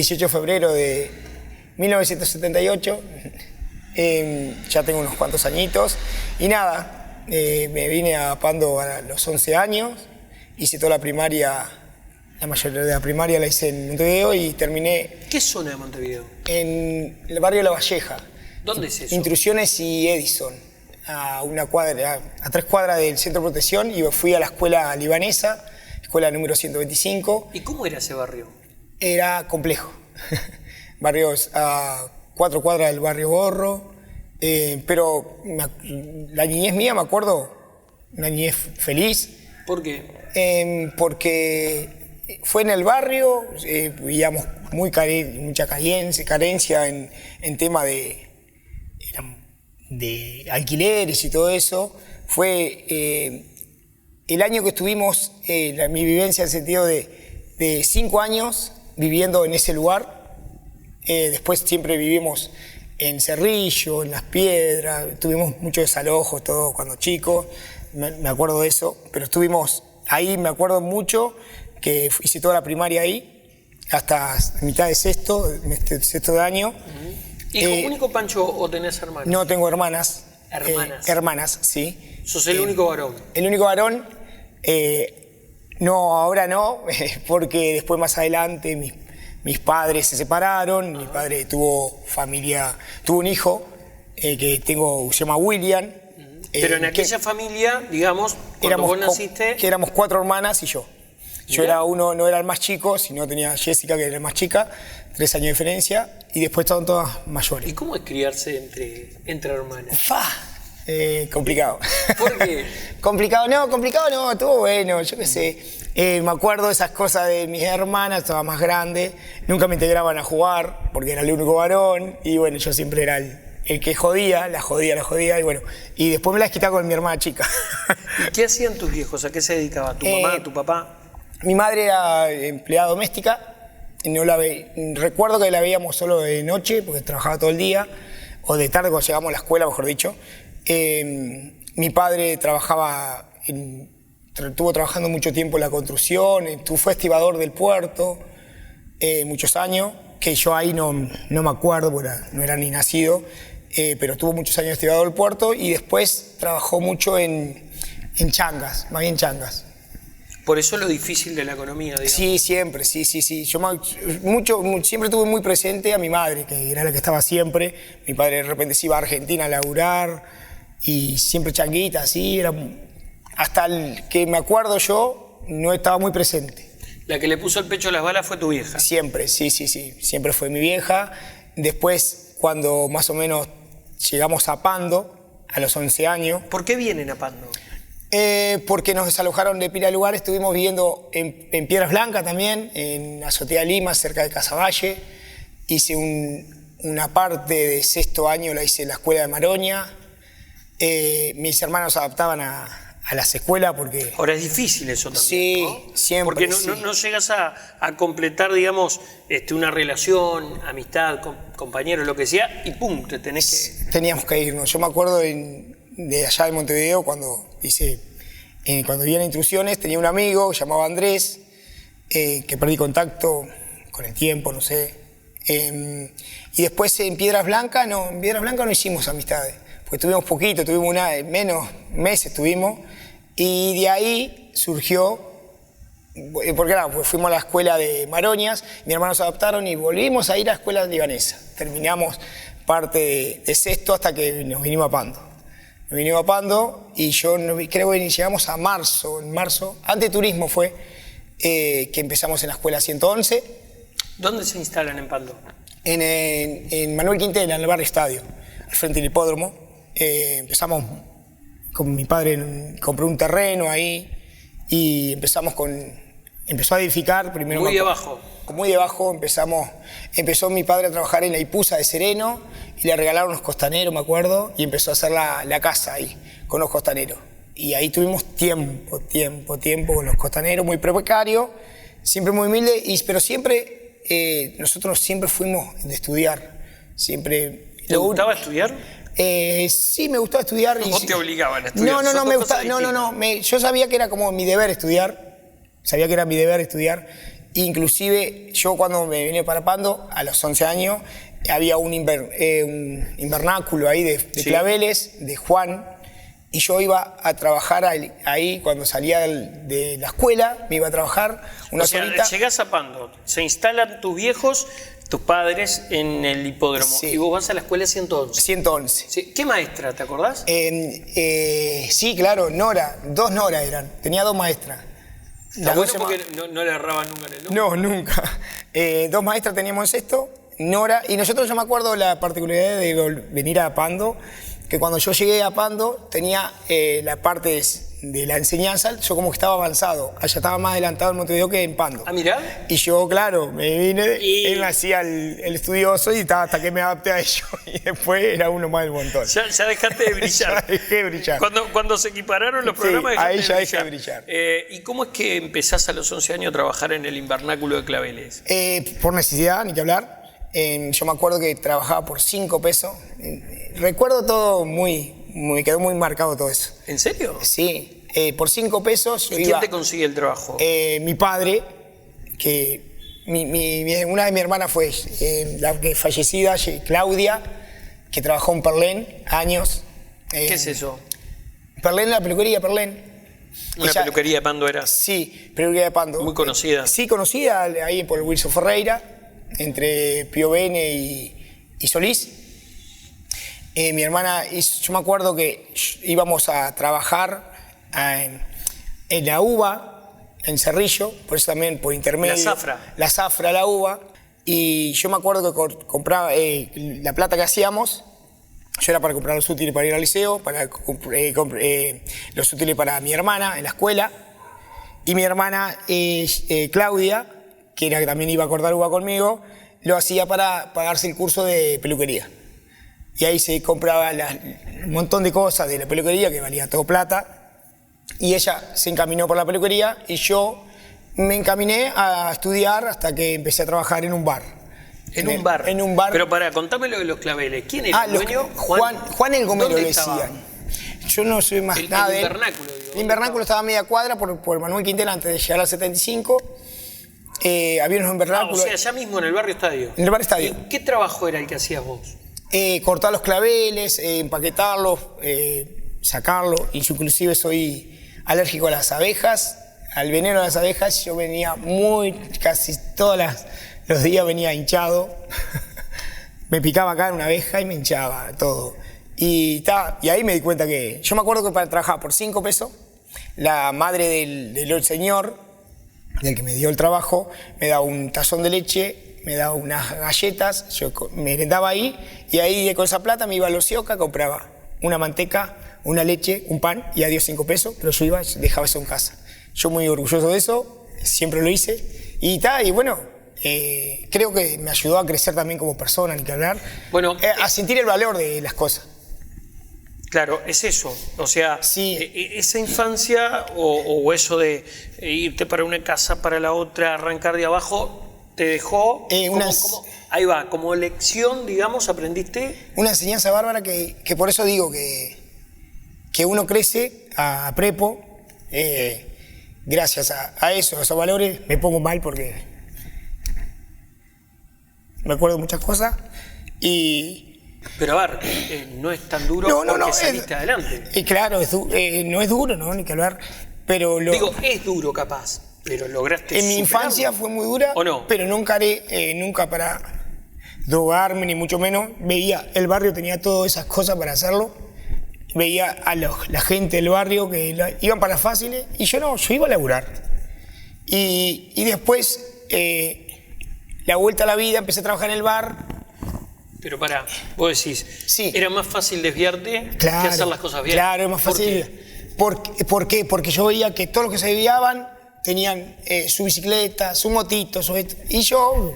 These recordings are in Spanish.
18 de febrero de 1978. Ya tengo unos cuantos añitos. Y nada, me vine a Pando a los 11 años. Hice toda la primaria, la mayoría de la primaria la hice en Montevideo y terminé... ¿Qué zona de Montevideo? En el barrio La Valleja. ¿Dónde es eso? Intrusiones y Edison. A 3 cuadras del centro de protección, y fui a la escuela libanesa, escuela número 125. ¿Y cómo era ese barrio? Era complejo. Barrios a 4 cuadras del barrio Borro, pero la niñez mía, me acuerdo, una niñez feliz. ¿Por qué? Porque fue en el barrio, vivíamos mucha carencia en tema de alquileres y todo eso. Fue el año que estuvimos, mi vivencia en el sentido de 5 años viviendo en ese lugar. Después siempre vivimos en Cerrillo, en Las Piedras, tuvimos mucho desalojo, todo cuando chicos, me acuerdo de eso, pero estuvimos ahí, me acuerdo mucho que hice toda la primaria ahí, hasta mitad de sexto de año. ¿Hijo único, Pancho, o tenés hermanos? No, tengo hermanas. ¿Hermanas? Hermanas, sí. ¿Sos el único varón? El único varón. No, ahora no, porque después más adelante mis padres se separaron. Mi padre tuvo un hijo que se llama William. Pero en aquella familia, digamos, cuando vos naciste... Que éramos 4 hermanas y yo. Yo no era el más chico, sino tenía Jessica, que era la más chica, 3 años de diferencia, y después estaban todas mayores. ¿Y cómo es criarse entre hermanas? Complicado. ¿Por qué? complicado no, estuvo bueno, yo qué sé. Me acuerdo de esas cosas de mis hermanas, estaba más grande, nunca me integraban a jugar, porque era el único varón, y bueno, yo siempre era el que la jodía, y bueno, y después me la quitaba con mi hermana chica. ¿Y qué hacían tus viejos? ¿A qué se dedicaba? ¿Tu mamá, tu papá? Mi madre era empleada doméstica. Recuerdo que la veíamos solo de noche, porque trabajaba todo el día, o de tarde cuando llegábamos a la escuela, mejor dicho. Mi padre estuvo trabajando mucho tiempo en la construcción, fue estibador del puerto, muchos años, que yo ahí no me acuerdo, porque no era ni nacido, pero estuvo muchos años estibador del puerto, y después trabajó mucho en changas, más bien changas. Por eso lo difícil de la economía, digamos. Sí, siempre, sí. Yo siempre tuve muy presente a mi madre, que era la que estaba siempre. Mi padre de repente se iba a Argentina a laburar, y siempre changuita, así. Hasta el que me acuerdo yo, no estaba muy presente. La que le puso el pecho a las balas fue tu vieja. Siempre, sí. Siempre fue mi vieja. Después, cuando más o menos llegamos a Pando, a los 11 años... ¿Por qué vienen a Pando? Porque nos desalojaron de pila de lugares. Estuvimos viviendo en Piedras Blancas también, en Azotea Lima, cerca de Casaballe. Hice una parte de 6º año, la hice en la escuela de Maroña. Mis hermanos se adaptaban a las escuelas porque... Ahora es difícil eso también, sí, ¿no? Siempre. Porque no llegas a completar, digamos, una relación, amistad, compañeros, lo que sea, y pum, te tenés que... Teníamos que irnos. Yo me acuerdo de allá de Montevideo, cuando vivía en Intrusiones, tenía un amigo llamado Andrés, que perdí contacto con el tiempo, no sé. Y después en Piedras Blancas no hicimos amistades, porque tuvimos poquito, tuvimos menos meses tuvimos, y de ahí surgió, porque pues fuimos a la escuela de Maroñas, mis hermanos se adaptaron y volvimos a ir a la escuela libanesa. Terminamos parte de 6º hasta que nos vinimos a Pando. Nos vinimos a Pando y yo creo que llegamos a marzo, antes de turismo fue, que empezamos en la escuela 111. ¿Dónde se instalan en Pando? En Manuel Quintela, en el barrio Estadio, al frente del hipódromo. Empezamos con mi padre, compró un terreno ahí y empezó a edificar primero. Muy debajo. Muy debajo empezó mi padre a trabajar en la Ipusa de Sereno y le regalaron unos costaneros, me acuerdo, y empezó a hacer la casa ahí, con los costaneros. Y ahí tuvimos tiempo con los costaneros, muy precario, siempre muy humilde, pero siempre, nosotros siempre fuimos de estudiar. Siempre. ¿Te gustaba estudiar? Sí, me gustaba estudiar. ¿O te obligaban a estudiar? No, me gustaba, yo sabía que era como mi deber estudiar, Inclusive yo cuando me vine para Pando, a los 11 años, había un invernáculo ahí de claveles, de Juan, y yo iba a trabajar ahí cuando salía de la escuela, me iba a trabajar una solita. Llegás a Pando, se instalan tus viejos, tus padres en el hipódromo, y vos vas a la escuela 111. 111. Sí. ¿Qué maestra, te acordás? Sí, claro, Nora, 2 Nora eran, tenía 2 maestras. Está bueno porque no le erraban nunca en el nombre. No, nunca. 2 maestras teníamos en sexto, Nora, y nosotros, yo me acuerdo la particularidad de venir a Pando, que cuando yo llegué a Pando tenía la parte de la enseñanza, yo como que estaba avanzado, allá estaba más adelantado en Montevideo que en Pando. Ah, mirá. Y yo, claro, me vine, él me hacía el estudioso y estaba hasta que me adapté a ello, y después era uno más del montón. Ya dejaste de brillar. Ya dejé de brillar. Cuando se equipararon los programas, ahí ya dejé de brillar. ¿Y cómo es que empezás a los 11 años a trabajar en el invernáculo de claveles? Por necesidad, ni que hablar. Yo me acuerdo que trabajaba por 5 pesos. Recuerdo todo me quedó muy marcado todo eso. ¿En serio? Sí, por 5 pesos. ¿Y quién te consigue el trabajo? Mi padre, que una de mis hermanas fue la que fallecida, Claudia, que trabajó en Perlén años. ¿Qué es eso? Perlén, la peluquería Perlén. ¿Una peluquería de Pando era? Sí, peluquería de Pando. Muy conocida. Sí, conocida ahí por el Wilson Ferreira, entre Pío Bene y Solís. Mi hermana, yo me acuerdo que íbamos a trabajar en la uva, en Cerrillo, por eso también por intermedio. La zafra. La zafra, la uva. Y yo me acuerdo que compraba la plata que hacíamos, yo era para comprar los útiles para ir al liceo, para los útiles para mi hermana en la escuela. Y mi hermana Claudia, que era que también iba a cortar uva conmigo, lo hacía para pagarse el curso de peluquería. Y ahí se compraba un montón de cosas de la peluquería que valía todo plata. Y ella se encaminó por la peluquería y yo me encaminé a estudiar hasta que empecé a trabajar en un bar. ¿En un bar? En un bar. Pero contame lo de los claveles. ¿Quién era el dueño? Juan el Gomero, ¿Dónde decían. estaba? Yo no soy más nada de él. El invernáculo, digo. El invernáculo estaba a media cuadra por Manuel Quintela antes de llegar al 75. Había unos invernáculos. O sea, allá mismo en el barrio Estadio. En el bar Estadio. ¿Y qué trabajo era el que hacías vos? Cortar los claveles, empaquetarlos, sacarlos. Inclusive soy alérgico a las abejas, al veneno de las abejas. Yo venía casi todos los días venía hinchado. Me picaba acá una abeja y me hinchaba todo. Y ahí me di cuenta que... Yo me acuerdo que para trabajar por 5 pesos, la madre del señor, del que me dio el trabajo, me daba un tazón de leche, me daba unas galletas, yo merendaba ahí, y ahí con esa plata me iba a los Sioca, compraba una manteca, una leche, un pan, y adiós 5 pesos, pero yo dejaba eso en casa. Yo muy orgulloso de eso, siempre lo hice, y bueno, creo que me ayudó a crecer también como persona, ni que hablar, a sentir el valor de las cosas. Claro, es eso. O sea, sí. Esa infancia o eso de irte para una casa, para la otra, arrancar de abajo, te dejó ahí va, como lección, digamos, aprendiste. Una enseñanza bárbara que por eso digo que uno crece a prepo, gracias a eso, a esos valores. Me pongo mal porque me acuerdo de muchas cosas Pero a ver, no es tan duro porque saliste adelante. Claro, no es duro, ¿no? Ni que hablar, pero... Digo, es duro capaz, pero lograste en mi infancia fue muy dura, ¿o no? Pero nunca nunca para drogarme, ni mucho menos. Veía, el barrio tenía todas esas cosas para hacerlo. Veía a la gente del barrio que iban para fáciles, y yo iba a laburar. Y después, la vuelta a la vida, empecé a trabajar en el bar. Pero pará, vos decís, sí. ¿Era más fácil desviarte que hacer las cosas bien? Claro, es más fácil. ¿Por qué? Porque yo veía que todos los que se desviaban tenían su bicicleta, su motito, y yo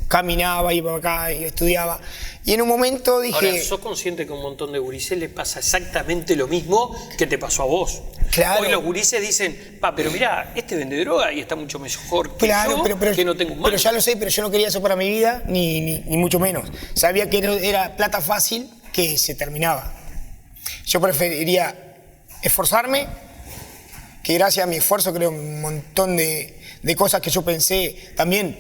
caminaba, iba acá y estudiaba. Y en un momento dije... Ahora, ¿sos consciente que a un montón de gurises les pasa exactamente lo mismo que te pasó a vos? Claro. Hoy los gurises dicen, pero mirá, este vende droga y está mucho mejor que yo, que no tengo un mal. Pero ya lo sé, pero yo no quería eso para mi vida, ni mucho menos. Sabía que era plata fácil que se terminaba. Yo preferiría esforzarme, que gracias a mi esfuerzo creo un montón de de cosas que yo pensé. También,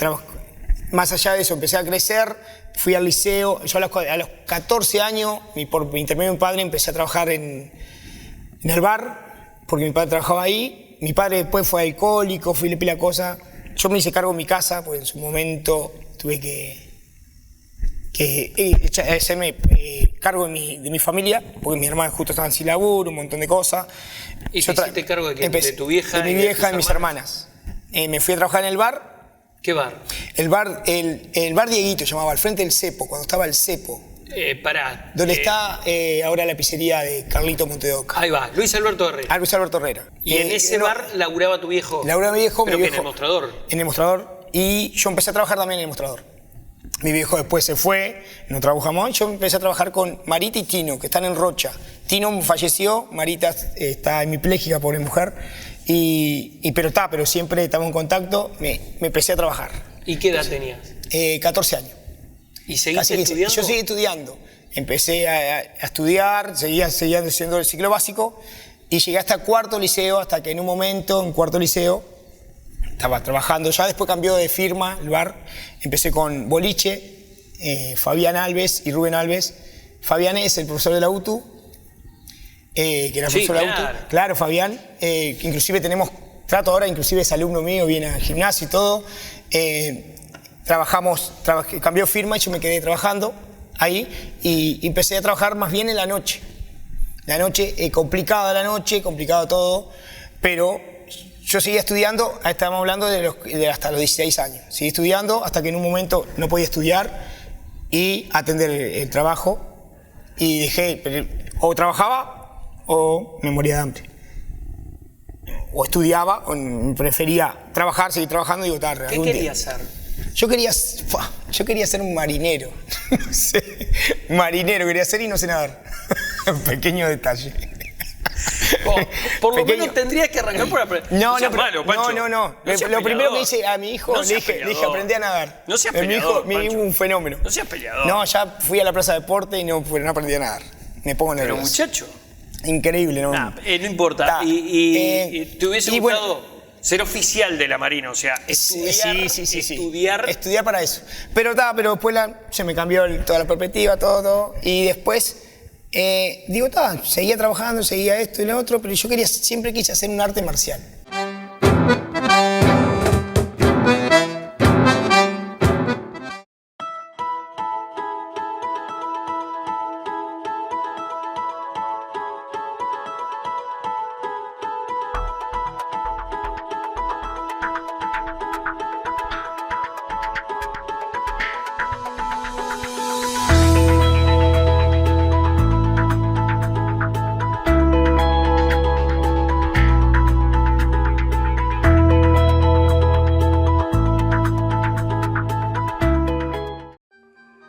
más allá de eso, empecé a crecer, fui al liceo. Yo a los 14 años, por intermedio de mi padre, empecé a trabajar en el bar, porque mi padre trabajaba ahí. Mi padre después fue alcohólico, fui le pila cosa. Yo me hice cargo de mi casa, porque en su momento tuve que hacerme cargo de mi familia, porque mi hermana justo estaba sin laburo, un montón de cosas. ¿Y te hiciste cargo de quién? ¿De tu vieja? De mi vieja y mis hermanas. Me fui a trabajar en el bar. ¿Qué bar? El bar Dieguito llamaba, al frente del Cepo, cuando estaba el Cepo. Donde está ahora la pizzería de Carlito Montedoca. Ahí va, Luis Alberto Herrera. Luis Alberto Herrera. ¿Y en ese bar laburaba tu viejo? Laburaba mi viejo. ¿Pero mi viejo, en el mostrador? En el mostrador. Y yo empecé a trabajar también en el mostrador. Mi viejo después se fue, no trabajamos. Yo empecé a trabajar con Marita y Tino, que están en Rocha. Tino falleció, Marita está hemipléjica, pobre mujer. Pero siempre estamos en contacto. Me empecé a trabajar. ¿Y qué edad tenías? 14 años. ¿Y seguiste estudiando? Yo seguí estudiando. Empecé a estudiar, seguía haciendo el ciclo básico y llegué hasta cuarto liceo, hasta que en un momento, en cuarto liceo, estaba trabajando. Ya después cambió de firma el bar. Empecé con Boliche, Fabián Alves y Rubén Alves. Fabián es el profesor de la UTU, que era el profesor de la UTU. Claro, Fabián. Que inclusive tenemos trato ahora, inclusive es alumno mío, viene al gimnasio y todo. Cambió firma y yo me quedé trabajando ahí y empecé a trabajar más bien en la noche. La noche, complicado todo, pero yo seguía estudiando, estábamos hablando de hasta los 16 años. Seguí estudiando hasta que en un momento no podía estudiar y atender el trabajo y dejé, o trabajaba o me moría de hambre. O estudiaba, o prefería trabajar, seguir trabajando y votar. ¿Qué querías ser? Yo quería ser un marinero. No sé, marinero quería ser y no sé nadar. Pequeño detalle. Por lo menos tendrías que arrancar por aprender. No. Lo primero que hice a mi hijo, le dije, aprendí a nadar. No seas peleador, mi hijo un fenómeno. No seas peleador. No, ya fui a la plaza de deporte y no aprendí a nadar. Me pongo nervioso. Pero muchacho. Increíble, ¿no? No importa. ¿Y te hubiese gustado ser oficial de la Marina? O sea, estudiar. Estudiar para eso. Pero después se me cambió toda la perspectiva, todo. Y después, seguía trabajando, seguía esto y lo otro, pero yo siempre quise hacer un arte marcial.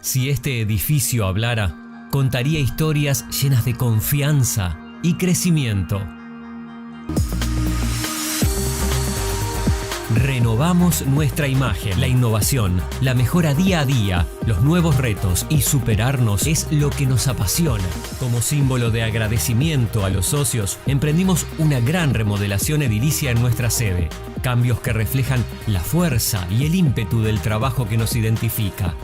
Si este edificio hablara, contaría historias llenas de confianza y crecimiento. Renovamos nuestra imagen. La innovación, la mejora día a día, los nuevos retos y superarnos es lo que nos apasiona. Como símbolo de agradecimiento a los socios, emprendimos una gran remodelación edilicia en nuestra sede. Cambios que reflejan la fuerza y el ímpetu del trabajo que nos identifica.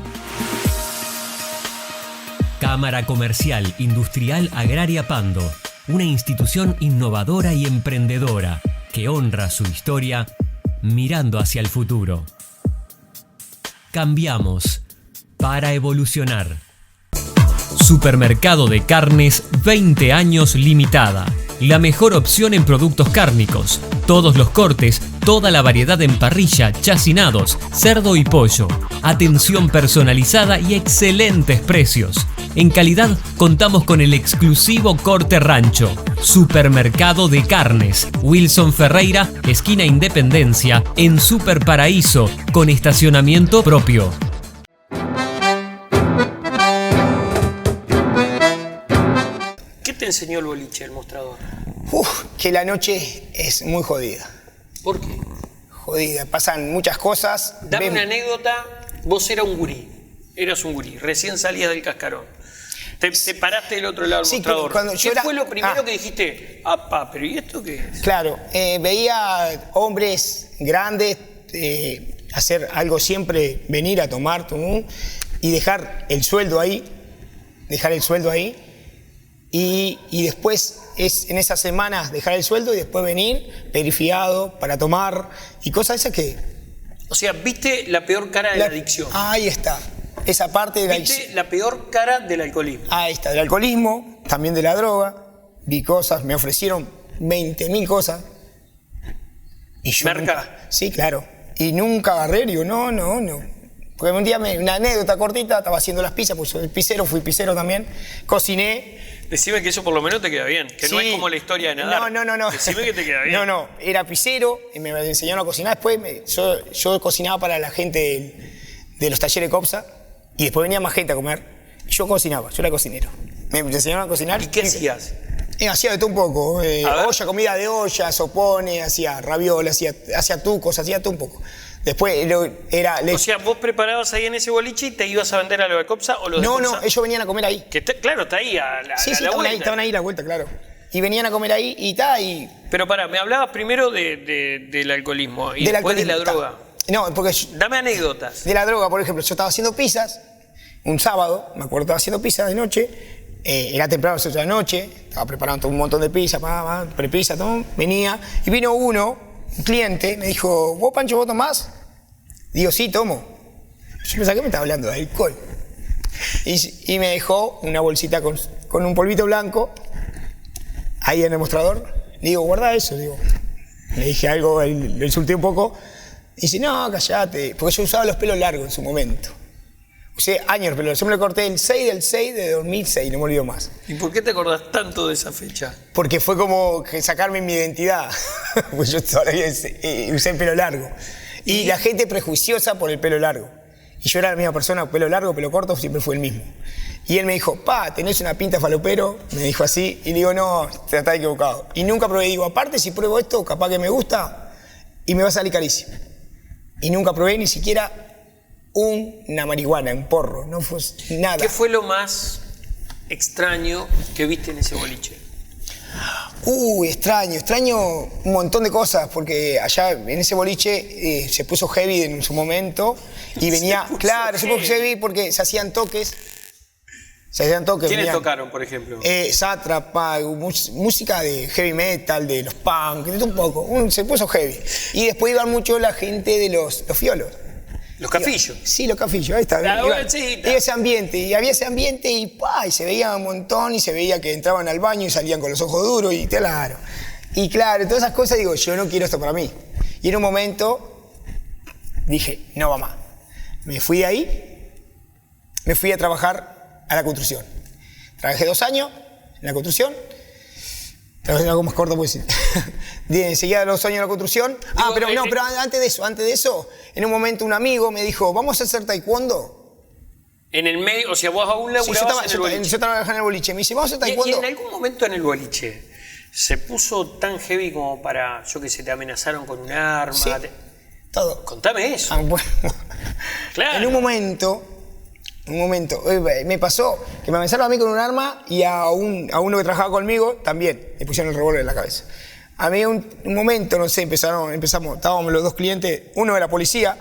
Cámara Comercial Industrial Agraria Pando, una institución innovadora y emprendedora que honra su historia mirando hacia el futuro. Cambiamos para evolucionar. Supermercado de Carnes 20 años limitada. La mejor opción en productos cárnicos. Todos los cortes, toda la variedad en parrilla, chacinados, cerdo y pollo. Atención personalizada y excelentes precios. En calidad contamos con el exclusivo corte rancho. Supermercado de Carnes. Wilson Ferreira, esquina Independencia, en Super Paraíso, con estacionamiento propio. ¿Qué te enseñó el boliche, el mostrador? Que la noche es muy jodida. ¿Por qué? Jodida, pasan muchas cosas. Dame una anécdota. Vos eras un gurí, recién salías del cascarón. Te paraste del otro lado del mostrador. ¿Qué fue lo primero que dijiste? Pero ¿y esto qué es? Claro, veía hombres grandes, hacer algo siempre, venir a tomar y dejar el sueldo ahí, y después en esas semanas dejar el sueldo y después venir, pedir fiado para tomar y cosas esas que... O sea, viste la peor cara de la adicción. Ahí está, esa parte de la Viste adicción. la peor cara del alcoholismo. Ahí está, del alcoholismo, también de la droga, vi cosas, me ofrecieron 20.000 cosas. Y yo ¿Merca? Sí, claro. Y nunca agarré, digo, no. Porque un día, una anécdota cortita, estaba haciendo las pizzas, pues soy pizzero, fui pizzero también, cociné. Decime que eso por lo menos te queda bien, que Sí. no es como la historia de nadar. No. Decime que te queda bien. No, era pizzero, y me enseñaron a cocinar. Después yo cocinaba para la gente de los talleres COPSA, y después venía más gente a comer. Yo cocinaba, yo era cocinero. Me enseñaron a cocinar. ¿Y qué hacías? Hacía de todo un poco. Olla, comida de olla, sopones, hacía ravioles, hacía tucos, hacía todo un poco. Después O sea, vos preparabas ahí en ese boliche y te ibas a vender a lo de COPSA o lo de COPSA. No, ellos venían a comer ahí. Claro, está ahí a la Sí, vuelta. estaban ahí a la vuelta, claro. Y venían a comer ahí y... Pero pará, me hablabas primero del alcoholismo y del después de alcoholismo, la droga. No, porque Dame anécdotas. de la droga, por ejemplo, yo estaba haciendo pizzas, un sábado, me acuerdo, estaba haciendo pizzas de noche, era temprano, a las 8 de la noche, estaba preparando todo un montón de pizzas, prepizza, todo, venía, y vino un cliente, me dijo, ¿vos, Pancho, vos tomás? Digo, sí, tomo. Yo pensaba que me estaba hablando de alcohol. Y me dejó una bolsita con un polvito blanco, ahí en el mostrador. Digo, guarda eso, digo. Le dije algo, le insulté un poco. Dice, no, callate, porque yo usaba los pelos largos en su momento. Usé años los pelos largos. Yo me lo corté el 6 del 6 de 2006, no me olvido más. ¿Y por qué te acordás tanto de esa fecha? Porque fue como que sacarme mi identidad. Pues yo todavía usé el pelo largo. Y la gente prejuiciosa por el pelo largo. Y yo era la misma persona, pelo largo, pelo corto, siempre fue el mismo. Y él me dijo, tenés una pinta falopero, me dijo así, y le digo, no, te estás equivocado. Y nunca probé, digo, aparte si pruebo esto, capaz que me gusta, y me va a salir carísimo. Y nunca probé ni siquiera una marihuana, un porro, no fue nada. ¿Qué fue lo más extraño que viste en ese boliche? Extraño un montón de cosas, porque allá en ese boliche se puso heavy en su momento y venía, se puso heavy porque se hacían toques. ¿Quiénes venían, tocaron, por ejemplo? Sátrapa, música de heavy metal, de los punk, de todo un poco, se puso heavy. Y después iban mucho la gente de los fiolos. ¿Los cafillos? Sí, los cafillos, ahí está. Y ese ambiente, y había ese ambiente y se veía un montón y se veía que entraban al baño y salían con los ojos duros y claro. Y claro, todas esas cosas digo, yo no quiero esto para mí. Y en un momento dije, no va más. Me fui de ahí, me fui a trabajar a la construcción. Trabajé 2 años en la construcción. Trabajé algo más corto, pues decir. Enseguida 2 años en la construcción. Pero antes de eso, en un momento un amigo me dijo, ¿vamos a hacer taekwondo? En el medio, o sea, vos aún laburabas en el boliche. Yo trabajaba en el boliche. Me dice, ¿vamos a hacer taekwondo? ¿Y en algún momento en el boliche se puso tan heavy como para, yo qué sé, te amenazaron con un arma? Sí, todo. Contame eso. Bueno. Claro. En un momento, me pasó que me amenazaron a mí con un arma y a uno que trabajaba conmigo también le pusieron el revólver en la cabeza. A mí un momento, no sé, empezamos, estábamos los 2 clientes, uno era policía,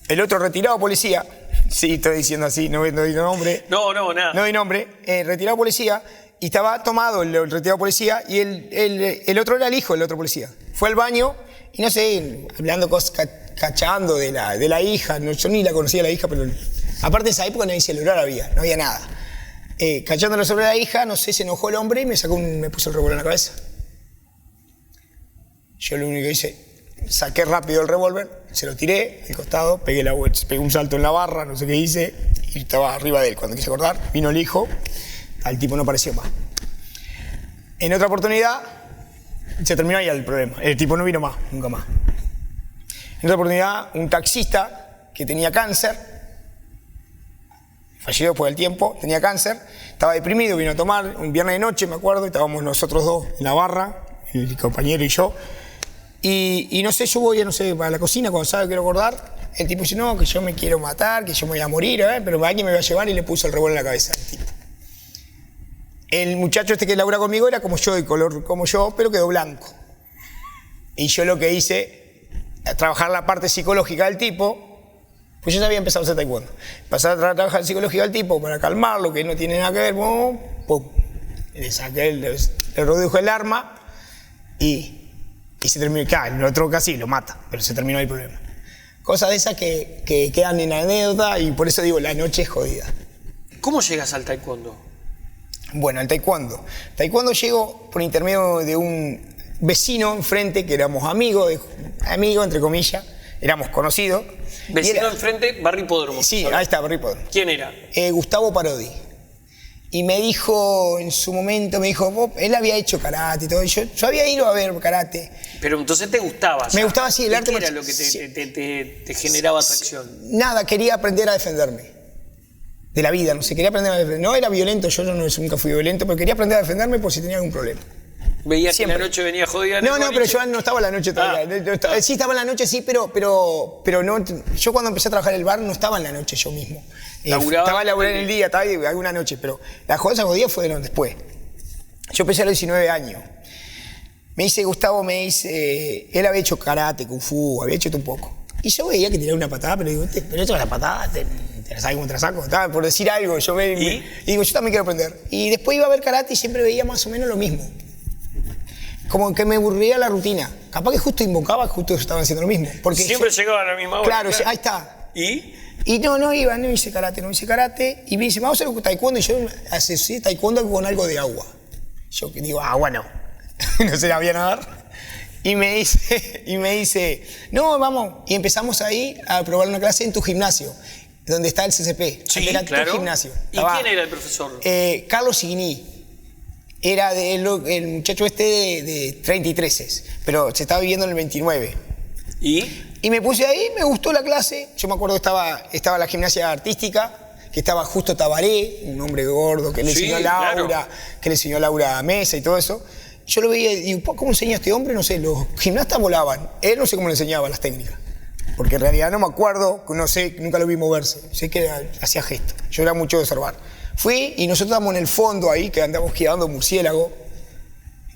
el otro retirado policía, sí, estoy diciendo así, no doy nombre. No, nada. No doy nombre, retirado policía, y estaba tomado el retirado policía y el otro era el hijo del otro policía. Fue al baño y no sé, hablando cosas, cachando de la hija, yo ni la conocía la hija, pero aparte de esa época no había celular, no había nada. Cachándolo sobre la hija, no sé, se enojó el hombre y me puso el revólver en la cabeza. Yo lo único que hice, saqué rápido el revólver, se lo tiré al costado, pegué un salto en la barra, no sé qué hice, y estaba arriba de él. Cuando quise acordar, vino el hijo, al tipo no apareció más. En otra oportunidad, se terminó ahí el problema. El tipo no vino más, nunca más. En otra oportunidad, un taxista que tenía cáncer, falleció después del tiempo, tenía cáncer, estaba deprimido, vino a tomar, un viernes de noche, me acuerdo, estábamos nosotros 2 en la barra, el compañero y yo, y no sé, yo voy a la cocina cuando sabe que quiero acordar, el tipo dice, no, que yo me quiero matar, que yo me voy a morir, pero alguien me va a llevar y le puso el revólver en la cabeza al tipo. El muchacho este que labura conmigo era como yo, de color como yo, pero quedó blanco. Y yo lo que hice, a trabajar la parte psicológica del tipo. Pues yo ya había empezado a hacer taekwondo. Pasar a trabajar la psicología del tipo para calmarlo, que no tiene nada que ver, pum, le saqué, le redujo el arma y se terminó. Claro, el otro casi lo mata, pero se terminó el problema. Cosas de esas que quedan en anécdota y por eso digo, la noche es jodida. ¿Cómo llegas al taekwondo? Bueno, al taekwondo. Taekwondo llego por intermedio de un vecino enfrente, que éramos amigos, entre comillas, éramos conocidos. Vecino enfrente, Barrio Hipódromo. Sí, ¿sabes? ahí está, Barrio Hipódromo. ¿Quién era? Gustavo Parodi. Y me dijo, en su momento, él había hecho karate y todo. Yo había ido a ver karate. Pero entonces te gustaba. Me gustaba, sí, el arte. ¿Qué era lo que te generaba atracción? Nada, quería aprender a defenderme. De la vida, no sé, quería aprender a defenderme. No era violento, yo nunca fui violento, pero quería aprender a defenderme por si tenía algún problema. ¿Veías que la noche venía jodida? No, pero yo no estaba en la noche todavía. Sí, estaba en la noche, sí, pero no. Yo cuando empecé a trabajar en el bar no estaba en la noche yo mismo. Estaba laburando en el día, estaba alguna noche, pero la esa jodida fueron después. Yo empecé a los 19 años. Gustavo me dice, él había hecho karate, kung fu, había hecho todo un poco. Y yo veía que tiraba una patada, pero digo, pero esto es la patada, te la sabes cómo te la saco. Por decir algo, y digo, yo también quiero aprender. Y después iba a ver karate y siempre veía más o menos lo mismo. Como que me aburría la rutina. Capaz que justo invocaba, justo estaban haciendo lo mismo. Porque siempre llegaba a la misma hora. Claro, ahí está. ¿Y? No hice karate. Y me dice, vamos a hacer taekwondo. Y yo asocié taekwondo con algo de agua. Yo digo, agua no. No se sabía nadar. Y me dice, no, vamos. Y empezamos ahí a probar una clase en tu gimnasio, donde está el CCP. Sí, era claro. Tu gimnasio. ¿Y quién era el profesor? Carlos Signy. Era el muchacho de 33, pero se estaba viviendo en el 29. ¿Y me puse ahí, me gustó la clase. Yo me acuerdo que estaba la gimnasia artística, que estaba justo Tabaré, un hombre gordo que le enseñó a Laura, claro. Que le enseñó a Laura Mesa y todo eso. Yo lo veía y digo, ¿cómo enseña este hombre? No sé, los gimnastas volaban. Él no sé cómo le enseñaba las técnicas. Porque en realidad no me acuerdo, no sé, nunca lo vi moverse. Sé que hacía gestos. Yo era mucho de observar. Fui y nosotros estábamos en el fondo ahí, que andábamos quedando murciélago,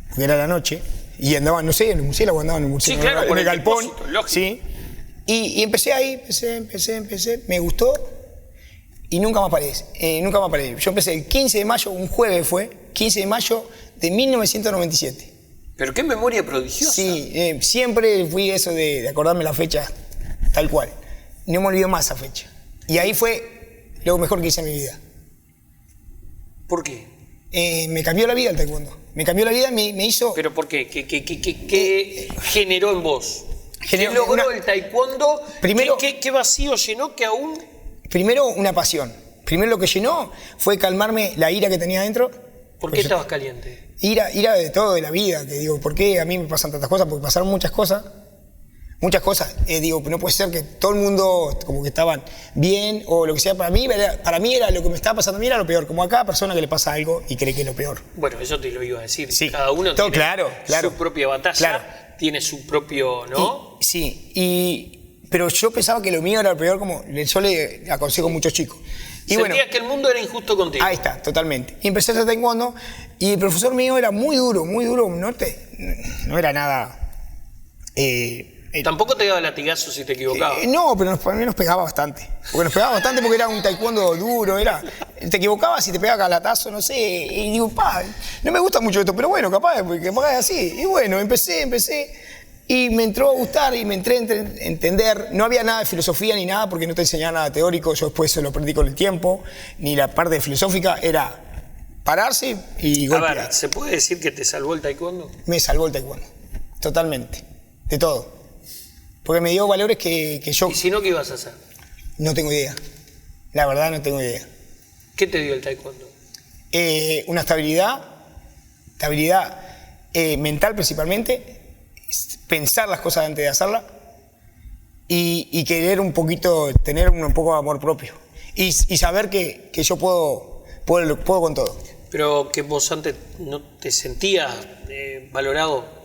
porque era la noche, y andaban, no sé, en el murciélago andaban en el murciélago, sí, claro, en el galpón. Depósito, sí. Y empecé ahí, empecé, me gustó y nunca más paré. Yo empecé el 15 de mayo, un jueves fue, 15 de mayo de 1997. Pero qué memoria prodigiosa. Sí, siempre fui eso de acordarme la fecha tal cual. No me olvido más esa fecha. Y ahí fue lo mejor que hice en mi vida. ¿Por qué? Me cambió la vida el taekwondo. Me cambió la vida, me hizo... ¿Pero por qué? ¿Qué generó en vos? ¿Qué logró el taekwondo? Primero, ¿Qué vacío llenó que aún...? Primero, una pasión. Primero lo que llenó fue calmarme la ira que tenía dentro. ¿Por qué estabas caliente? Ira de todo, de la vida. Que digo, ¿por qué a mí me pasan tantas cosas? Porque pasaron muchas cosas. Muchas cosas. Digo, no puede ser que todo el mundo como que estaban bien o lo que sea. Para mí era lo que me estaba pasando a mí era lo peor. Como a cada persona que le pasa algo y cree que es lo peor. Bueno, eso te lo iba a decir. Sí. Cada uno todo, tiene claro. su propia batalla, claro. Tiene su propio, ¿no? Pero yo pensaba que lo mío era lo peor, como yo le aconsejo a muchos chicos. Y sentías que el mundo era injusto contigo. Ahí está, totalmente. Y empecé a hacer taekwondo y el profesor mío era muy duro, no era nada... ¿Tampoco te daba latigazos si te equivocabas? No, pero a mí nos pegaba bastante. Porque era un taekwondo duro, te equivocabas y te pegaba calatazo, no sé. Y digo, no me gusta mucho esto, pero bueno, capaz es así. Y bueno, empecé y me entró a gustar y me entré a entender. No había nada de filosofía ni nada porque no te enseñaba nada teórico. Yo después eso lo aprendí con el tiempo. Ni la parte filosófica era pararse y golpear. A ver, ¿se puede decir que te salvó el taekwondo? Me salvó el taekwondo, totalmente, de todo. Porque me dio valores que yo... ¿Y si no, qué ibas a hacer? No tengo idea. La verdad no tengo idea. ¿Qué te dio el taekwondo? Una estabilidad mental principalmente, pensar las cosas antes de hacerlas y querer tener un poco de amor propio. Y saber que yo puedo con todo. Pero que vos antes no te sentías valorado.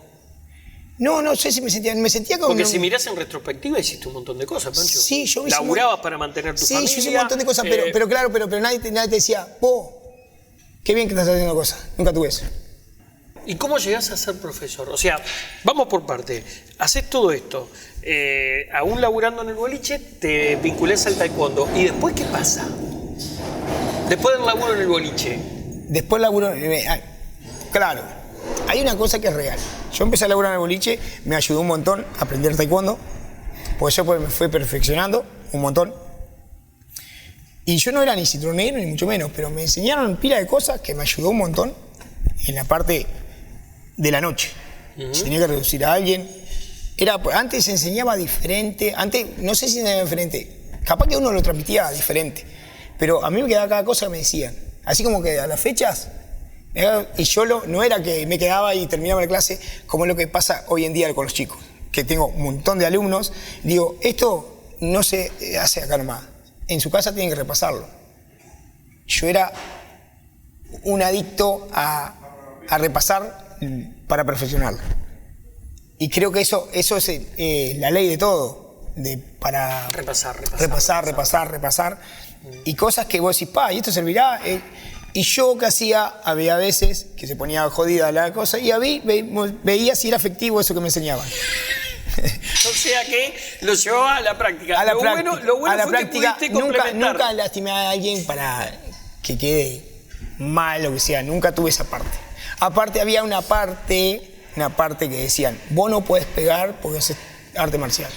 No sé si me sentía como... Porque si mirás en retrospectiva hiciste un montón de cosas, Pancho. Sí, yo hice... Laburabas para mantener tu familia. Sí, yo hice un montón de cosas, pero nadie te decía, qué bien que estás haciendo cosas. Nunca tuve eso. ¿Y cómo llegás a ser profesor? O sea, vamos por parte. Haces todo esto. Aún laburando en el boliche, te vinculás al taekwondo. ¿Y después qué pasa? Después del laburo en el boliche. Después laburo... claro, hay una cosa que es real. Yo empecé a laburar en el boliche, me ayudó un montón a aprender taekwondo, porque yo me fui perfeccionando un montón. Y yo no era ni cinturón negro ni mucho menos, pero me enseñaron pila de cosas que me ayudó un montón en la parte de la noche. Si tenía que reducir a alguien, antes se enseñaba diferente, antes no sé si era diferente, capaz que uno lo transmitía diferente, pero a mí me quedaba cada cosa que me decían, así como que a las fechas, y yo no era que me quedaba y terminaba la clase como es lo que pasa hoy en día con los chicos, que tengo un montón de alumnos, digo, esto no se hace acá nomás, en su casa tienen que repasarlo. Yo era un adicto a repasar para perfeccionarlo. Y creo que eso es la ley de todo, para repasar. Y cosas que vos decís, y esto servirá. Y yo que hacía, había veces que se ponía jodida la cosa y veía si era efectivo eso que me enseñaban. O sea que lo llevó a la práctica. Lo bueno fue que pudiste complementar. Nunca lastimé a alguien para que quede mal o que sea. Nunca tuve esa parte. Aparte había una parte que decían, vos no puedes pegar porque haces arte marcial.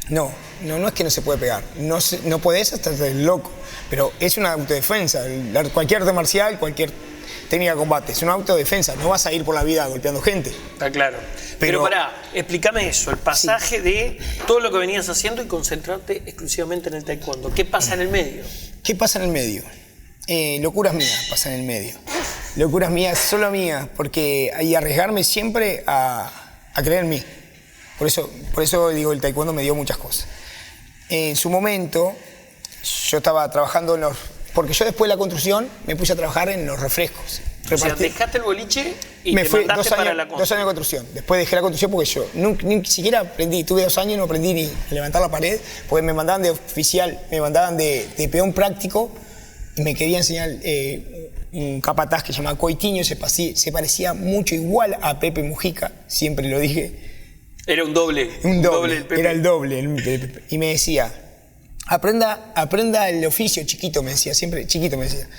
No es que no se puede pegar. No podés hasta ser loco. Pero es una autodefensa. Cualquier arte marcial, cualquier técnica de combate, es una autodefensa. No vas a ir por la vida golpeando gente. Está claro. Pero pará, explícame eso, el pasaje de todo lo que venías haciendo y concentrarte exclusivamente en el taekwondo. ¿Qué pasa en el medio? ¿Qué pasa en el medio? Locuras mías pasan en el medio. Locuras mías, solo mías, porque hay arriesgarme siempre a creer en mí. Por eso digo, el taekwondo me dio muchas cosas. En su momento, yo estaba trabajando porque yo después de la construcción me puse a trabajar en los refrescos. O sea, dejaste el boliche y me te fui mandaste para la construcción. 2 años de construcción. Después dejé la construcción porque yo ni siquiera aprendí. Tuve 2 años y no aprendí ni a levantar la pared, porque me mandaban de oficial, me mandaban de peón práctico y me quería enseñar un capataz que se llamaba Coitiño, se parecía mucho igual a Pepe Mujica, siempre lo dije. Era un doble. El Pepe. Era el doble. Y me decía, aprenda el oficio chiquito, me decía, siempre chiquito me decía.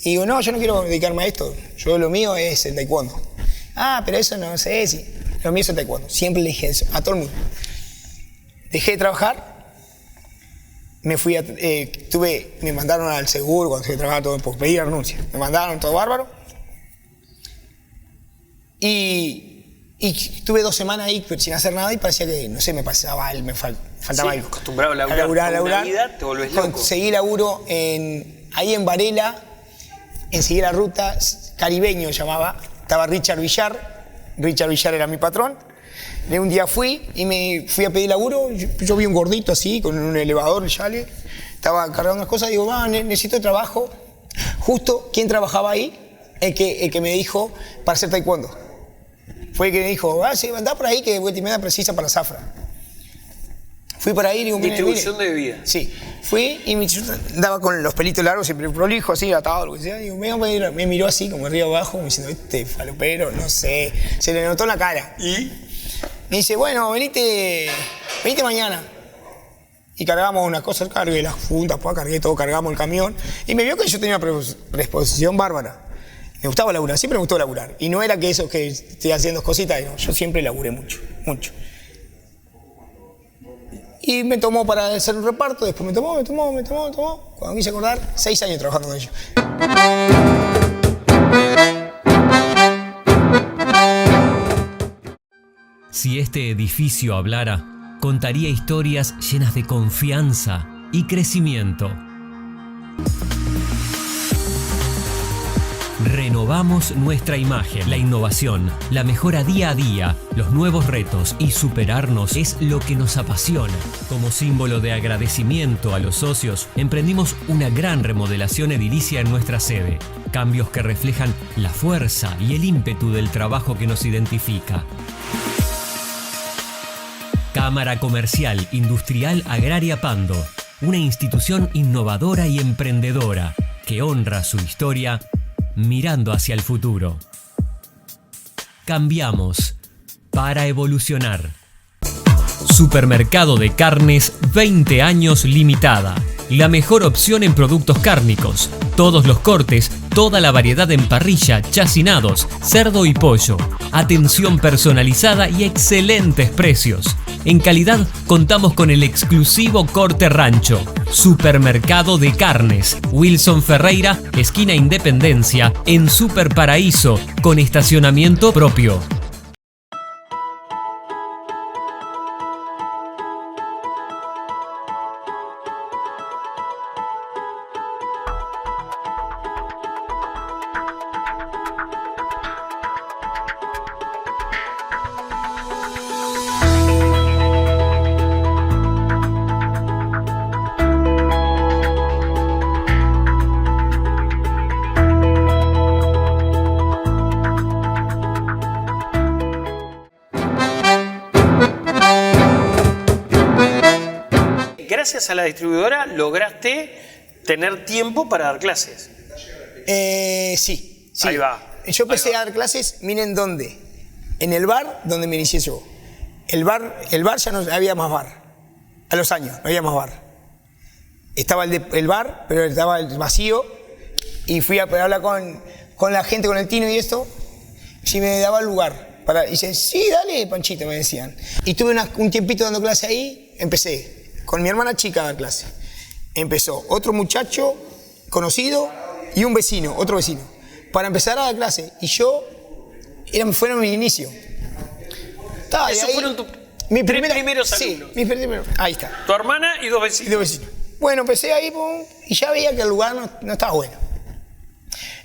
Y digo, no, yo no quiero dedicarme a esto, lo mío es el taekwondo. Pero eso no sé si, lo mío es el taekwondo. Siempre le dije eso a todo el mundo. Dejé de trabajar, me mandaron al seguro cuando estuve trabajando todo, porque pedí la renuncia. Me mandaron todo bárbaro. Y estuve 2 semanas ahí sin hacer nada y parecía que, no sé, me faltaba algo. Acostumbrado a laburar. Una vida, te volvés loco. Conseguí laburo ahí en Varela, seguí la ruta, Caribeño llamaba, estaba Richard Villar era mi patrón. Un día fui a pedir laburo, yo vi un gordito así, con un elevador, estaba cargando unas cosas, digo, necesito trabajo. Justo, ¿quién trabajaba ahí? El que me dijo para hacer taekwondo. Fue el que me dijo, sí, andá por ahí que Guatemala precisa para zafra. Fui para ahí y digo, distribución de bebida. Sí, fui y andaba con los pelitos largos, siempre prolijo, así, atado, lo que sea. Digo, me miró así, como arriba abajo, me diciendo, falopero, no sé. Se le notó en la cara. ¿Y? Me dice, bueno, venite mañana. Y cargamos unas cosas, cargué las fundas, cargué todo, cargamos el camión. Y me vio que yo tenía una predisposición bárbara. Me gustaba laburar, siempre me gustó laburar. Y no era que eso que estoy haciendo cositas, no, yo siempre laburé mucho. Y me tomó para hacer un reparto, después me tomó. Cuando quise acordar, 6 años trabajando con ellos. Si este edificio hablara, contaría historias llenas de confianza y crecimiento. Renovamos nuestra imagen, la innovación, la mejora día a día, los nuevos retos y superarnos es lo que nos apasiona. Como símbolo de agradecimiento a los socios, emprendimos una gran remodelación edilicia en nuestra sede. Cambios que reflejan la fuerza y el ímpetu del trabajo que nos identifica. Cámara Comercial Industrial Agraria Pando, una institución innovadora y emprendedora que honra su historia mirando hacia el futuro. Cambiamos para evolucionar. Supermercado de Carnes 20 años limitada. La mejor opción en productos cárnicos. Todos los cortes, toda la variedad en parrilla, chacinados, cerdo y pollo. Atención personalizada y excelentes precios. En calidad contamos con el exclusivo corte rancho. Supermercado de Carnes. Wilson Ferreira, esquina Independencia, en Super Paraíso, con estacionamiento propio. Gracias a la distribuidora lograste tener tiempo para dar clases. Sí. Ahí va. Yo empecé a dar clases, miren dónde. En el bar donde me inicié yo. El bar ya no había más bar. A los años no había más bar. Estaba el bar, pero estaba el vacío. Y fui a hablar con la gente, con el Tino y esto. Si me daba el lugar. Y dice, sí, dale, Panchito, me decían. Y tuve un tiempito dando clase ahí. Empecé con mi hermana chica a dar clase. Empezó otro muchacho conocido y un vecino, otro vecino, para empezar a dar clase. Y fueron mi inicio. Esos fueron tus primeros alumnos. Sí, ahí está. Tu hermana y dos vecinos. Bueno, empecé ahí y ya veía que el lugar no estaba bueno.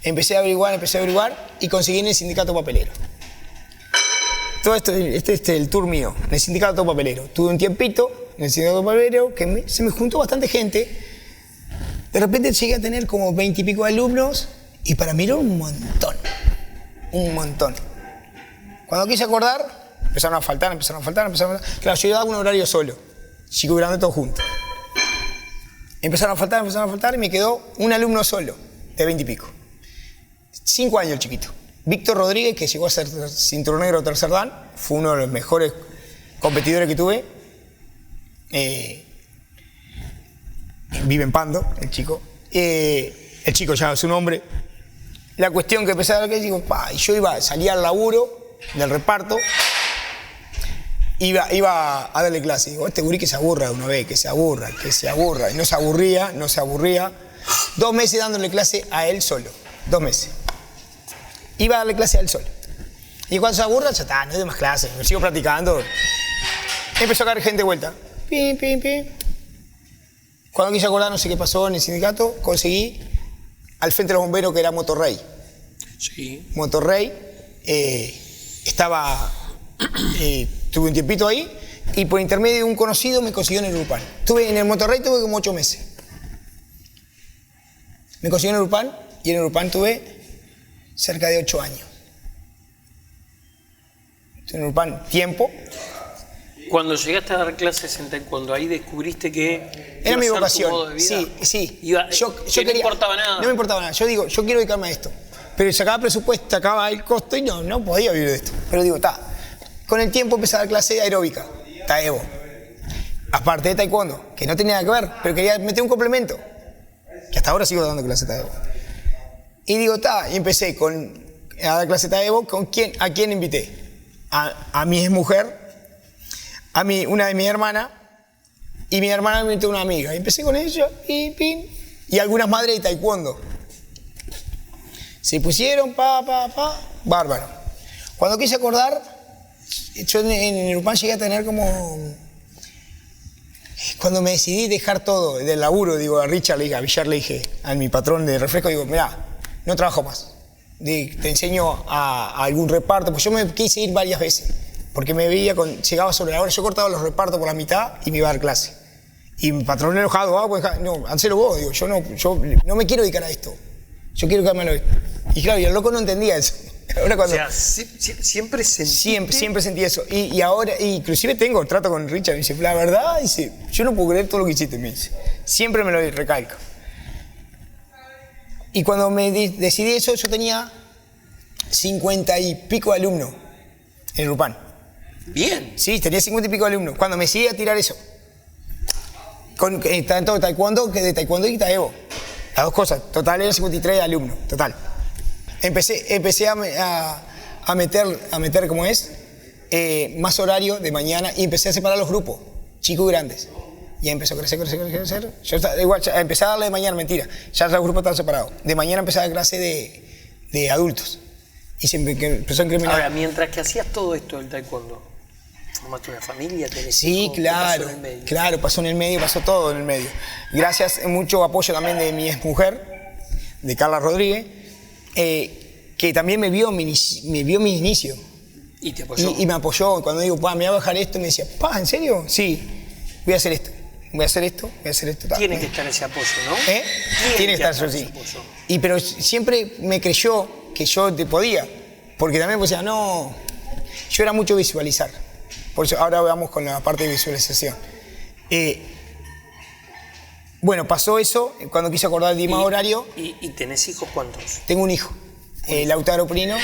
Empecé a averiguar y conseguí en el sindicato papelero. Todo esto, este es el tour mío, en el sindicato papelero. Tuve un tiempito en el sindicato papelero que se me juntó bastante gente. De repente llegué a tener como 20 y pico de alumnos y para mí era un montón. Cuando quise acordar, empezaron a faltar. Claro, yo daba un horario solo, chicos grandes todos juntos. Empezaron a faltar y me quedó un alumno solo, de 20 y pico. 5 años el chiquito. Víctor Rodríguez, que llegó a ser cinturón negro tercer dan, fue uno de los mejores competidores que tuve. Vive en Pando, el chico. El chico ya es un hombre. La cuestión que empecé a ver que digo, y yo salía al laburo del reparto, iba a darle clase. Digo, este gurí que se aburra de una vez, que se aburra. Y no se aburría. 2 meses dándole clase a él solo. 2 meses. Iba a darle clase a él solo. Y cuando se aburra, ya está, no doy más clases, me sigo practicando. Empezó a caer gente de vuelta. Pim. Cuando quise acordar, no sé qué pasó en el sindicato, conseguí al frente de los bomberos que era Motorrey. Sí. Motorrey, tuve un tiempito ahí y por intermedio de un conocido me consiguió en el Urpan. En el Motorrey tuve como 8 meses. Me consiguió en el Urpan y en el Urpan tuve cerca de 8 años. En el Urpan, tiempo. Cuando llegaste a dar clases en taekwondo, ahí descubriste que era mi vocación. Tu modo de vida. Sí. Yo no importaba nada. No me importaba nada. Yo digo, yo quiero dedicarme a esto. Pero sacaba presupuesto, sacaba el costo y no podía vivir de esto. Pero digo, con el tiempo empecé a dar clase de aeróbica, taebo. Aparte de taekwondo, que no tenía nada que ver, pero quería meter un complemento. Que hasta ahora sigo dando clase de taebo. Y digo, y empecé a dar clase de taebo. ¿A quién invité? A mi mujer, una de mis hermanas, y mi hermana me invitó a una amiga. Y empecé con ella, y algunas madres de taekwondo. Se pusieron, bárbaro. Cuando quise acordar, yo en el Urpan llegué a tener como... Cuando me decidí dejar todo del laburo, digo, a Richard, a Villar le dije, a mi patrón de refresco, digo, mirá, no trabajo más. Te enseño a algún reparto, pues yo me quise ir varias veces, porque me veía, llegaba sobre la hora, yo cortaba los repartos por la mitad y me iba a dar clase. Y mi patrón enojado, no, hacelo vos, digo, yo no me quiero dedicar a esto, yo quiero quedarme a lo... Y claro, y el loco no entendía eso. Ahora cuando, o sea, siempre sentí. Siempre sentí eso. Y ahora, inclusive trato con Richard, me dice, la verdad, dice, yo no puedo creer todo lo que hiciste, me dice. Siempre me lo recalca. Y cuando me decidí eso, yo tenía 50 y pico de alumnos. en el Urpan. Bien. Sí, tenía 50 y pico de alumnos. Cuando me seguía a tirar eso. Con tanto taekwondo que de taekwondo y taebo. Las dos cosas. Total era 53 alumnos. Total. Empecé a meter como es, más horario de mañana y empecé a separar los grupos, chicos y grandes. Ya empezó a crecer. Yo igual empecé a darle de mañana, mentira. Ya los grupos estaban separados. De mañana empecé a dar clase de adultos. Y se empezó a incrementar. Ahora, mientras que hacías todo esto del taekwondo, ¿formaste una familia? ¿Tenés Sí, hijos? claro. ¿Qué pasó en el medio? Claro, pasó en el medio, pasó todo en el medio. Gracias, mucho apoyo también de mi exmujer, de Carla Rodríguez, que también me vio mi inicio. ¿Y te apoyó? Y me apoyó. Cuando digo, me voy a bajar esto, me decía, ¿en serio? Sí, voy a hacer esto. Voy a hacer esto. Tiene que estar ese apoyo, ¿no? Tiene que estar eso, sí. Pero siempre me creyó que yo te podía. Porque también pues, decía, no, yo era mucho visualizar. Por eso ahora vamos con la parte de visualización. Bueno, pasó eso cuando quise acordar el día horario. ¿Y tenés hijos cuántos? Tengo un hijo, Lautaro Prino,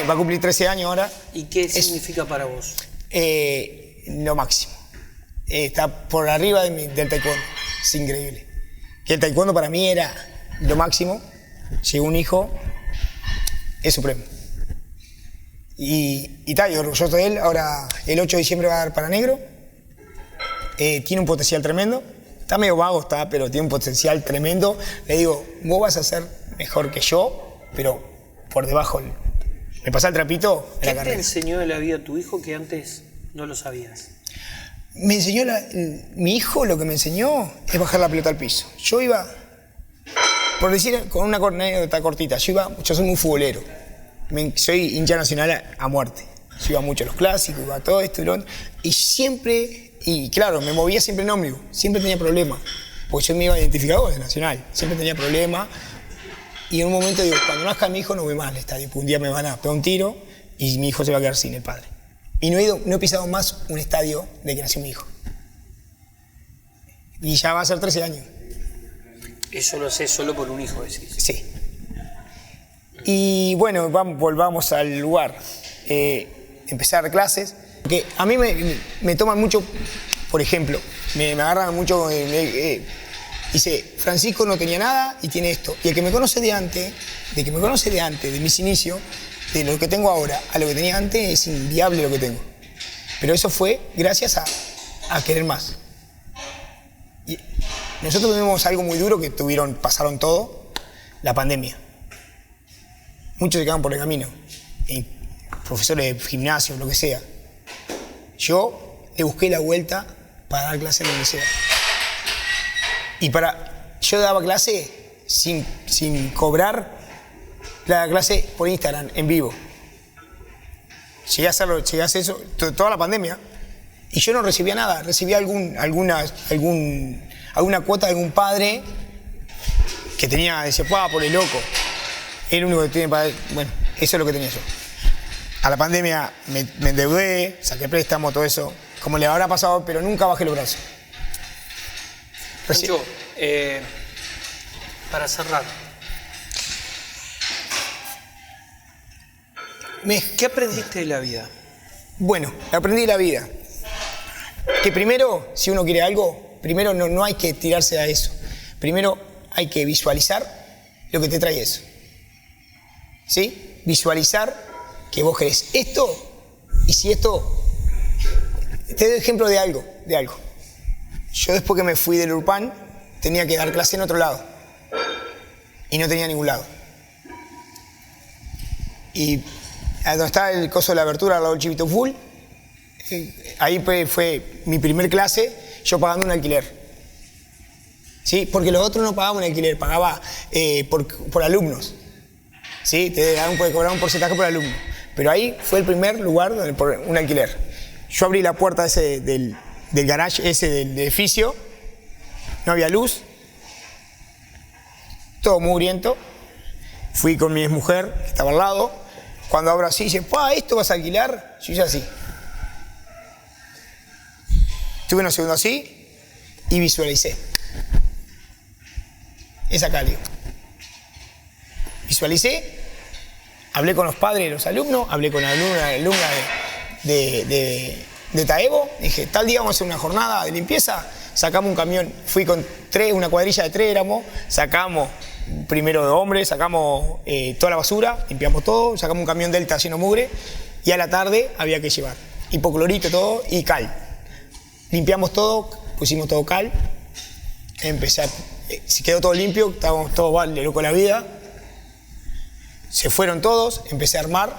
va a cumplir 13 años ahora. ¿Y qué significa para vos? Lo máximo. Está por arriba del taekwondo. Es increíble. Que el taekwondo para mí era lo máximo. Llegó un hijo, es supremo. Y está, yo orgulloso de él. Ahora el 8 de diciembre va a dar para negro. Tiene un potencial tremendo. Está medio vago, pero tiene un potencial tremendo. Le digo, vos vas a ser mejor que yo, pero por debajo. Me pasa el trapito en la carrera. ¿Qué te enseñó de la vida tu hijo que antes no lo sabías? Me enseñó, mi hijo lo que me enseñó es bajar la pelota al piso. Yo iba, por decir con una anécdota cortita, yo soy muy futbolero. Soy hincha nacional a muerte. Yo iba mucho a los clásicos, iba a todo esto y siempre, y claro, me movía siempre en ómnibus, siempre tenía problemas. Porque yo me iba identificado de Nacional, siempre tenía problemas. Y en un momento digo, cuando nazca mi hijo no voy más al estadio, porque un día me van a pegar un tiro y mi hijo se va a quedar sin el padre. Y no he pisado más un estadio de que nació mi hijo. Y ya va a ser 13 años. Eso lo sé solo por un hijo, decís. Sí. Y bueno, volvamos al lugar. Empezar clases. Porque a mí me toman mucho, por ejemplo, me agarran mucho. Dice, Francisco no tenía nada y tiene esto. Y el que me conoce de antes, de mis inicios, de lo que tengo ahora a lo que tenía antes, es inviable lo que tengo. Pero eso fue gracias a querer más. Y nosotros tuvimos algo muy duro que pasaron todo, la pandemia. Muchos se quedaron por el camino, profesores de gimnasio, lo que sea. Yo le busqué la vuelta para dar clase en donde sea. Yo daba clase sin cobrar, la clase por Instagram, en vivo. Llegué a hacer eso toda la pandemia y yo no recibía nada, recibía alguna cuota de algún padre que decía, por el loco. Es el único que tiene para... Bueno, eso es lo que tenía yo. A la pandemia me endeudé, saqué préstamo, todo eso, como le habrá pasado, pero nunca bajé los brazos. Pancho, para cerrar, ¿qué aprendiste de la vida? Bueno, aprendí de la vida. Que primero, si uno quiere algo, primero no hay que tirarse a eso. Primero hay que visualizar lo que te trae eso. ¿Sí? Visualizar que vos querés esto, y si esto... Te doy ejemplo de algo. Yo después que me fui del Urpan, tenía que dar clase en otro lado. Y no tenía ningún lado. Y donde estaba el coso de la abertura, al lado del Chivito Full, ahí fue mi primer clase, yo pagando un alquiler. ¿Sí? Porque los otros no pagaban un alquiler, pagaba por alumnos. ¿Sí? Te cobraban un porcentaje por alumno. Pero ahí fue el primer lugar donde por un alquiler. Yo abrí la puerta del garage ese del edificio, no había luz, todo mugriento. Fui con mi exmujer, que estaba al lado. Cuando abro así, dice, ¿esto vas a alquilar? Yo hice así. Estuve unos segundos así y visualicé. Es acá, digo. Visualicé, hablé con los padres de los alumnos, hablé con la alumna de de Taebo, dije, tal día vamos a hacer una jornada de limpieza, sacamos un camión, fui con una cuadrilla de 3 éramos, sacamos primero de hombres, sacamos toda la basura, limpiamos todo, sacamos un camión Delta lleno de mugre y a la tarde había que llevar hipoclorito todo y cal. Limpiamos todo, pusimos todo cal, se quedó todo limpio, estábamos todos vale loco la vida, se fueron todos, empecé a armar,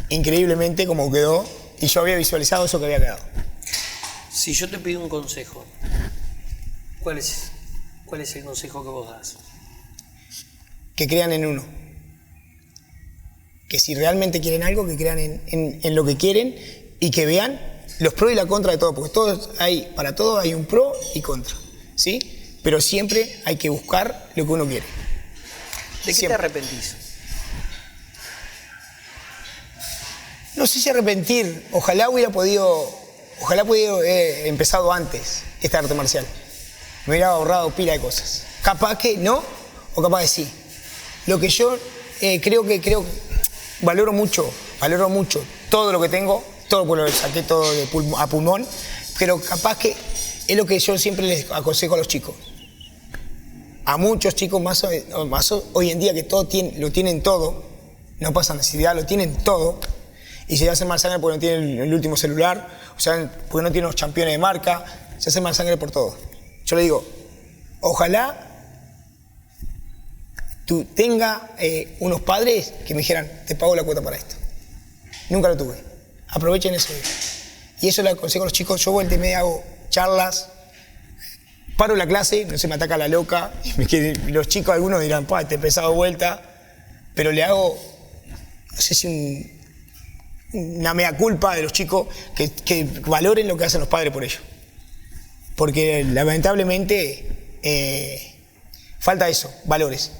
increíblemente como quedó, y yo había visualizado eso que había quedado. Si yo te pido un consejo, ¿cuál es el consejo que vos das? Que crean en uno. Que si realmente quieren algo, que crean en lo que quieren y que vean los pros y la contra de todo, porque para todo hay un pro y contra, ¿sí? Pero siempre hay que buscar lo que uno quiere. ¿De qué te arrepentís? No sé si arrepentir, ojalá hubiera podido empezado antes este arte marcial. Me hubiera ahorrado pila de cosas. Capaz que no, o capaz que sí. Lo que yo creo, valoro mucho todo lo que tengo, todo porque lo saqué todo a pulmón, pero capaz que es lo que yo siempre les aconsejo a los chicos. A muchos chicos más hoy en día que lo tienen todo, no pasan necesidad, lo tienen todo, y se hacen mal sangre porque no tienen el último celular, o sea, porque no tienen los campeones de marca, se hacen mal sangre por todo. Yo le digo, ojalá tú tenga unos padres que me dijeran, te pago la cuota para esto. Nunca lo tuve. Aprovechen eso. Y eso le aconsejo a los chicos. Yo vuelto y me hago charlas, paro la clase, no se me ataca la loca, y los chicos algunos dirán, te he pesado vuelta, pero le hago, no sé si una mea culpa de los chicos que valoren lo que hacen los padres por ellos. Porque lamentablemente falta eso, valores.